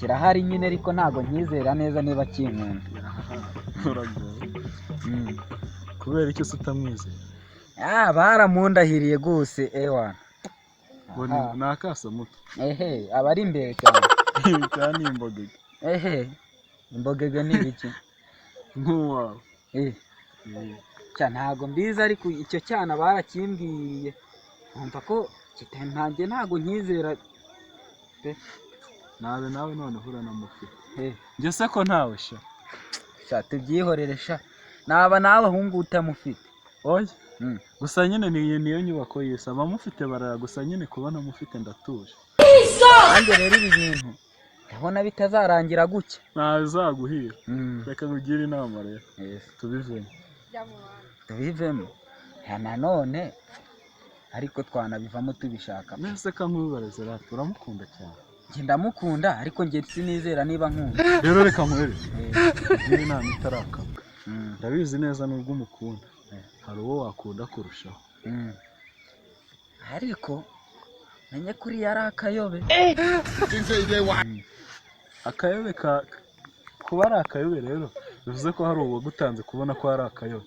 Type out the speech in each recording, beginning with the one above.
kirahari nyine ariko ntago nkizera neza niba kinkunda. Kubera iki utamwizera? Baramundahiriye gose ewana. Ni akasa muto. Aba ari imbere cyane. Cyane imbogege. Imbogege ni ibiki? Nk'uwawe. Ntago mbizi ariko icyo cyana barakimbwiye. Numva ko kitantangiye ntago nkizera. Nawe none uhura na mufi. Njye se ko ntawe sha. Tubyihorere sha. Naba nawe ahungu utamufite. Oya. Gusa nyine niyo nyubako yese abamufite gusa nyine kubona mufite ndatuje. Nanjye rero ibi bintu ndabona bitazarangira gucya. Ntazaguhira. Reka ngugire inama rero. Tubivemo. Nanone ariko twanabivamo tubishaka. Nese ka nkubarize rero turamukunda cyane. Njye ndamukunda ariko njye sinizera niba nkunda. Rero reka nkwereke. Ngire inama itarakabwa. Ndabizi neza nubwo umukunda. Hari uwo wakunda kurushaho. Ariko menye kuri yari akayobe. Akayobe kuba ari akayobe rero bivuze ko hari uwagutanze kubona ko ari akayobe.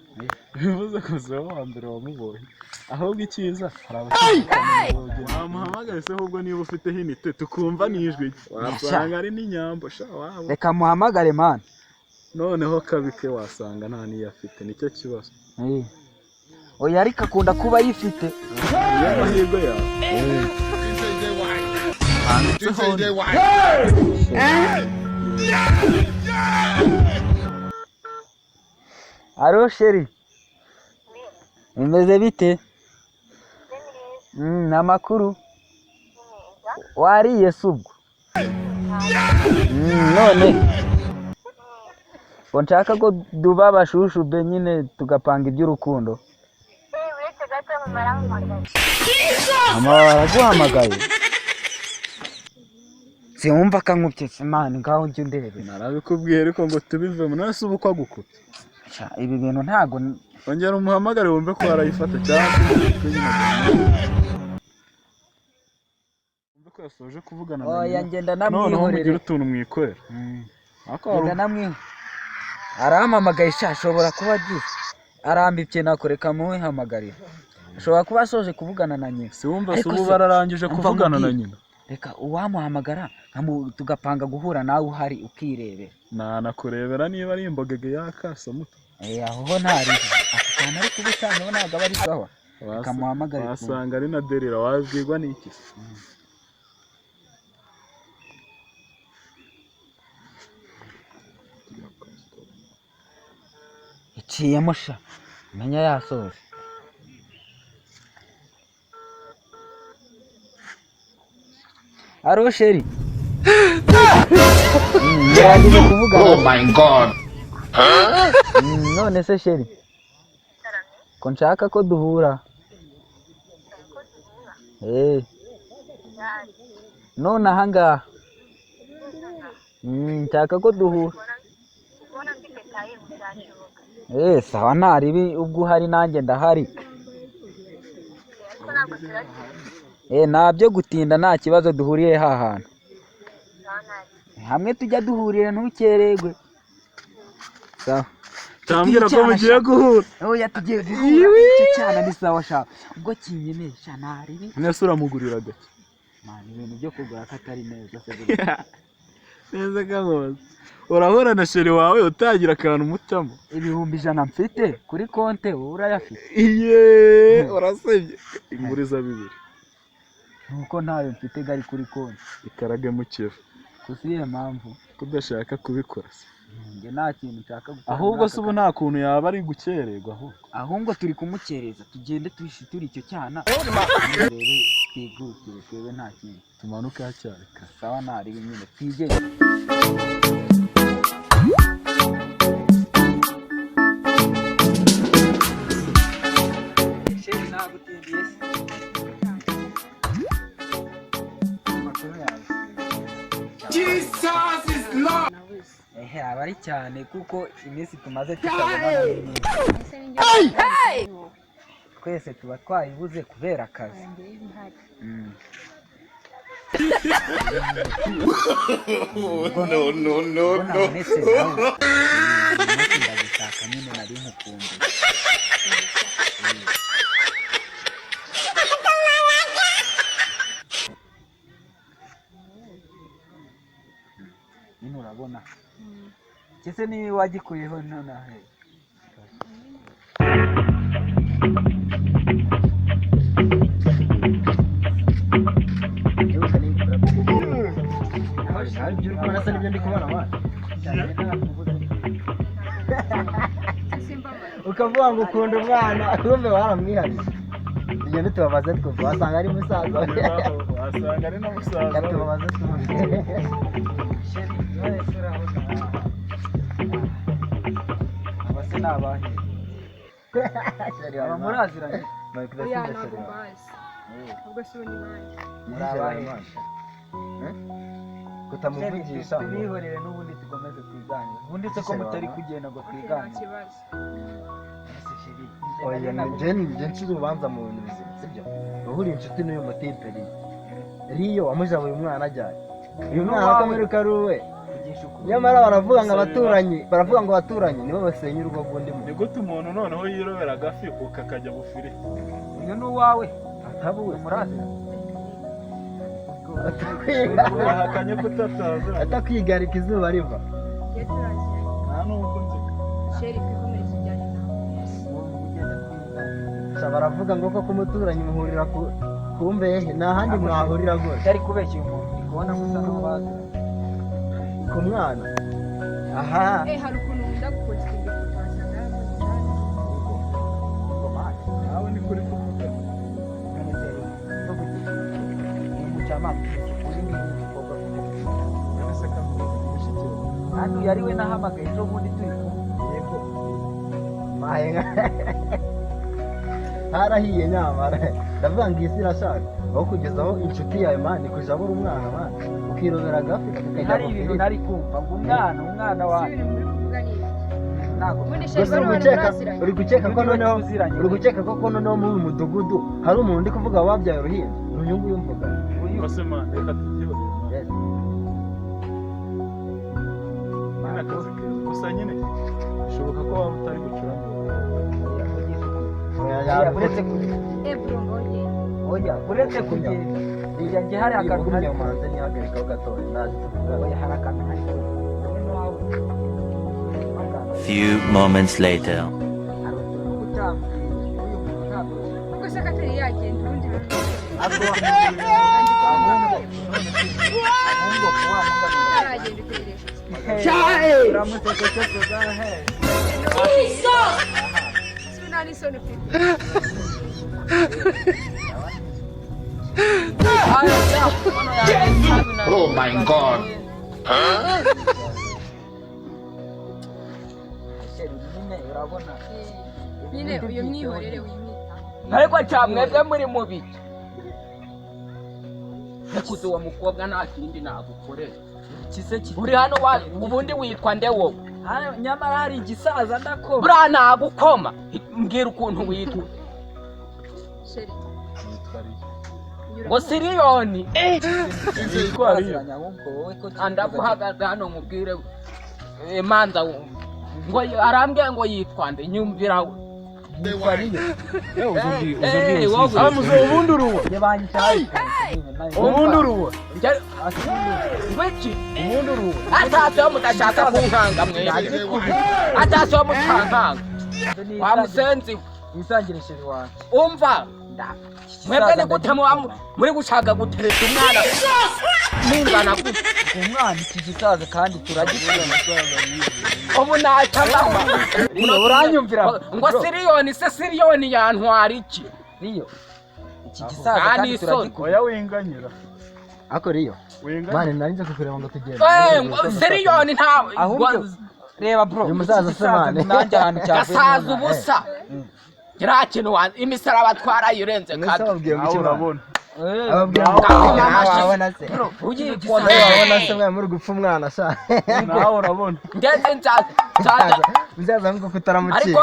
Bivuze ko zewe wa mbere wamubonye. Ahubwo icyiza hari abakiriya wamuhamagare se ahubwo niba ufite hinite tukumva n'ijwi wasanga ari n'inyambo sha wabo. Reka muhamagare man. Noneho kabike wasanga nta niyo afite nicyo kibazo. Oya ariko akunda kuba yifite. Amahirwe yawe. Alo sheri. Imeze bite? Namakuru. Wariye subwo. None nshaka ko duba bashushu be nyine tugapanga iby'urukundo. Baraguhamagaye. Siwumva kankubye Imana ngaho njye ndebe. Narabikubwiye ariko ngo tubivemo nase ubu kwa gukubye. Ibi bintu ntago ongera umuhamagare wumve ko arayifata cyane. Wumve ko yasoje kuvugana na Oya ngenda namwihorere. Noneho mugira utuntu mwikorera. Ngenda namwihorere. Arampamagaye ashobora kuba agize. Arambipye nakoreka muwe hamagarira. Ashobora kuba asoje kuvugana na nyina. Siwumva subu bararangije kuvugana na nyina. Reka uwamuhamagara tugapanga guhura nawe uhari ukirebera. Nakurebera niba ari imbogege yakasa muto. Aho ntari. Akana ari kubutanga naga bari sawa. Kamuhamagara. Wasanga ari na derira wabwirwa n'iki? Iciyemo sha. Menya yasoje. Aro sheri. Oh my god. None se sheri. Ko nshaka ko duhura. None ahanga. Nshaka ko duhura. Sawa ntaribi ubwo hari nanjye ndahari. Nabyo gutinda nta kibazo duhuriye hahantu. Hamwe tujya duhurira ntukererwe. Sawa. Tambira ko mugiye guhura. Oya tugiye guhura. Icyo cyana ni sawa sha. Ubwo kinyenesha ntaribi. Nese uramugurira gake. Ibintu byo kugura katari neza se. Neza kangoze. Urahura na sheri wawe utagira akantu mutamo. 100 mfite kuri konte urayafite. Urasebye. Inguriza 2. Nuko ntayo mfite gari kuri konte. Ikarage mu kivu. Kusiye mpamvu kudashaka kubikora se. Nge nta kintu nshaka gukora. Ahubwo se ubu nta kuntu yaba ari gukererwa ahubwo turi kumukereza tugende turi icyo cyana. Twigurukire twebe nta kintu. Tumanuka hacyarika. Sawa ntari nyine twigeye. Sheri nagutindiye se. Jesus is Lord. Abari cyane kuko iminsi tumaze tukabona twese tuba twayibuze kubera akazi. Nabonetse nawe ndagutaka nyine nari nkukumbuye. Nyine urabona kese ni wagikuyeho nonahe ukavuga ngo ukunda umwana kumbe waramwihariye ibyo ntitubabaze twumva wasanga ari musaza wasanga ari n'umusaza tubabaze twumva abase nabahe aba muraziranye oya ntabwo mbazi ubwo si bo ni banjye kutamuvugisha tubihorere n'ubundi tukomeze twigane ubundi se ko mutari kugenda ngo twigane nta kibazo oya njye nshyize urubanza mu bintu bizima sibyo uhuriye inshuti n'uyu mutipe riyo wamujabuye umwana ajyanye uyu mwana akamuruka ari uwe nyamara baravuga ngo abaturanyi nibo basenya urugo rw'undi muntu. ni gute umuntu noneho yirobera agafi ukakajya bufire uyu ni uwawe atabuwe murazira urahakanye ko utatazi atakwigarika izuba riva iyo turaziranye nta n'ubwo nzi sheri twikomereze ibyanjye nawe baravuga ngo ko umuturanyi muhurira ku mbehe nta handi mwahurira rwose utari kubeshya uyu muntu uri kubona gusa n'uwo bazira ku mwana aha hari ukuntu wenda gukoresha imbere tukahasanga nawe ni kuri kuvuga hano yari we nahamagaye ejo bundi turi yego harahiye nyamara ndavuga ngo isi irashaka aho kugeza aho inshuti yawe mani kujya abura umwana mani ukirobera agafi ukajya hari ibintu nari kumva ngo umwana wawe uri gukeka ko noneho muri uyu mudugudu hari umuntu uri kuvuga wabyaye uruhinja uyu nguyu mvuga reka tubyihorere ni akazi keza gusa nyine bishoboka ko waba utari gucuranga uretse kugenda iyo njye hari akantu kari muhanze ntihagarikaho gatoya naje tuvuga hari akantu kari Few moments later. ubwo se katari yagenda ubundi aragenda utegereje si nta n'isoni ufite Oh my God. nyine uyu mwihorere wimwita ariko cyamwebwe muri mubi nekuze uwo mukobwa nta kindi nagukorera uri hano ubundi witwa nde wowe nyamara hari igisaza ndakoma buriya nagukoma mbwira ukuntu witwa sheri ngo siriyoni ngo ndaguhagaze hano nkubwire manza ngo arambwiye ngo yitwa nde nyumvira we ubundi uruwa ubundi uruwa wiki atasiyo mudashaka kunkanga mwebwe atasiyo mutankanga wa musenzi wisangirishije wanjye umva mwebwe ni gute muri gushaka gutereta umwana mungana gute umwana iki gisaza kandi turagikora ubu nacagama uranyumvira ngo siriyoni yantwara iki riyo iki gisaza kandi turagikora oya winganyira ako riyo winganyira mani nari nje kukureba ngo tugende siriyoni ntawe ahubwo reba bro uyu musaza se mani nanjye ahantu gasaza ubusa kiriya kintu imisaraba twarayirenze mwese babwiye ngo icyo urabona urabona se uyikona urabona se mwe muri gupfa umwana sha nawe urabona ndetse nzaza bizaza ngo kutaramukiye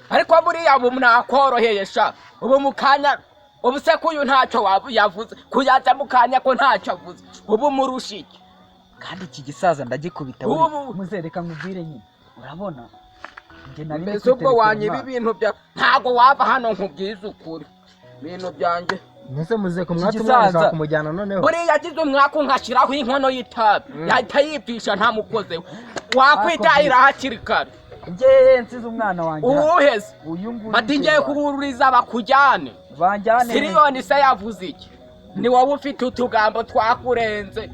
ariko buriya ubu mnakoroheye sha ubu mukanya ubu se kuyu ntacyo yavuze kuyaza mukanya ko ntacyo avuze ubu murushike kandi iki gisaza ndagikubita Ubu- muzereka nkubwire nyine urabona njye nari mbese ubwo wanyiba ibintu bya ntago wava hano nkubwiza ukuri ibintu byanjye Nese muze ko mwatu Igisaza. mwana kumujyana noneho. buriya yagize umwaka nkashyiraho inkono y'itabi yahita yipfisha ntamukozeho wakwitahira hakiri kare njye nsize umwana wanjye uwuheze uyu nguyu bati ngiye kuhururiza bakujyane banjyane siriyoni se yavuze iki ni wowe ufite utugambo twakurenze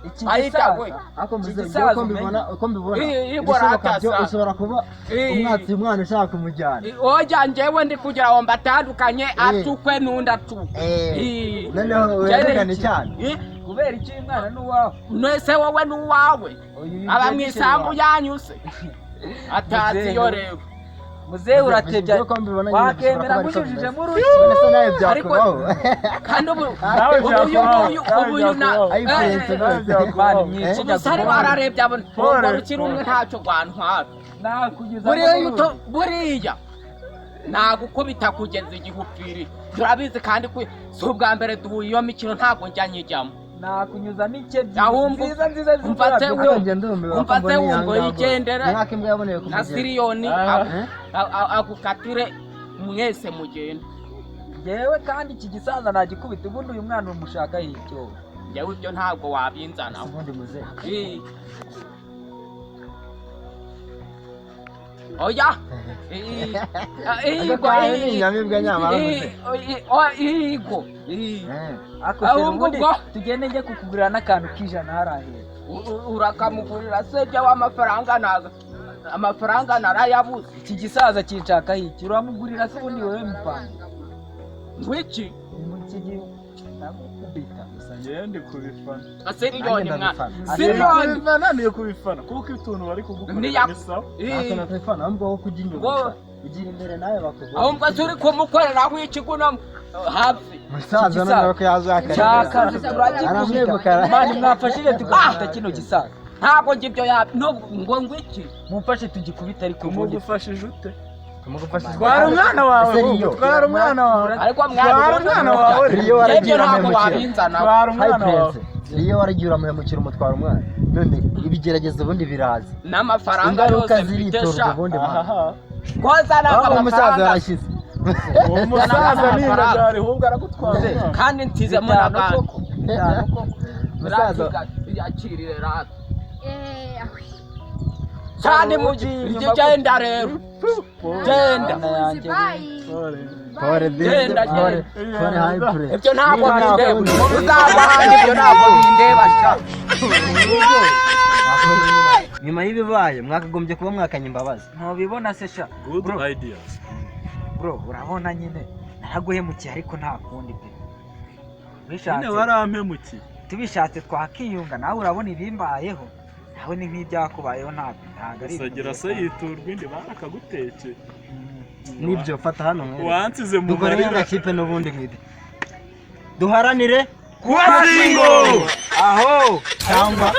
iki ahita we gisaza Ako muze Igisaza ko mbibona uko mbibona. Iyi Ibishoboka borata byo sa. ushobora kuba umwatsi umwana ushaka kumujyana. oya njyewe ndi kugira ngo mbatandukanye atukwe n'undi atukwe Noneho werekane cyane. kubera iki uyu mwana n'uwawe mwese wowe n'uwawe Uyu aba mu yigishije isambu wawe. yanyuse atazi iyo rero muzehe uratebya Uko mbibona nyine wakemera bishobora kuba ari munyujije ko mu bimeze. None se nawe byakubaho. kandi ubu Nawe byakubaho, ubu na Ay prince rwose. Mani myinshi umusare bararebye abona urwo rukiri umwe ntacyo rwantwara nakunyuza buriya nagukubita kugeza igihe upfiriye turabizi kandi si ubwa mbere duhuye iyo mikino ntabwo njya nyijyamo nakunyuza mike ahubwo nziza nziza umfate Ako umfate wumva yigendera Mwaka imbwa yaboneye na kumujyana. siriyoni agukatire mwese mugenda yewe kandi iki gisaza nagikubita ubundi uyu mwana umushaka y'icyo njyewe ibyo ntabwo wabinzana Ubundi muze. oya Agakwaye ni inyamibwa nyamara muze. igo ahubwo ubwo tugende njye kukugurira n'akantu k'ijana harahe urakamugurira se jya amafaranga narayabuze iki gisaza kinshaka iki uramugurira se ubundi wowe mupanga ngwiki iki gihe ndagukubita Njyewe ndi kubifana. siriyoni mwana Siriyoni bananiye kubifana kuko utuntu bari kugukorera ni sawa. Ako nakifana ambo wo kujya inyuma. Ugira imbere nawe bakugura. ahubwo turi kumukoreraho ikibuno hafi Musaza noneho ko yazakara. cyakazi turakikubita mani mwafashije tugafata kino gisaza ntabwo ngibyo ngo ngwiki mumfashe tugikubita ariko Umugufashije ute? Tumugufasha. Twara umwana wawe. Twara umwana wawe. ariko Twara umwana wawe. Iyo waragiye ntabwo uramemukira. wabinzana Twara Hi umwana wawe. prince. Iyo waragiye uramemukira umutwara umwana. None ibigeragezo ubundi biraza. n'amafaranga Ingaruka yose mfite ziritonda sha ubundi mwana. Aha. kozana Aho umusaza amafaranga yarashize. Uwo musaza ni indagari ahubwo aragutwara. kandi ntizemo n'agandi Musaza yakirire rata ahwi. cyane mugiye genda rero genda Abakunzi bayi. pore Genda, pore pore hi prince. ibyo ntabwo bindeba muzabahanga ibyo ntabwo bindeba sha Nyuma y'ibibaye mwakagombye kuba mwakanye imbabazi. ntubibona se sha Good ideas. bro urabona nyine naraguhemukiye ariko nta kundi pe Nyine warampemukiye. tubishatse twakiyunga nawe urabona ibimbayeho nawe ni nk'ibyakubayeho ntabwo ari Sagira se yiturwa indi barakagutekeye. Nibyo fata hano mwe. Wansize mu Dukore marira. nk'agakipe n'ubundi nk'idi. Duharanire Kuwa singo. aho cyangwa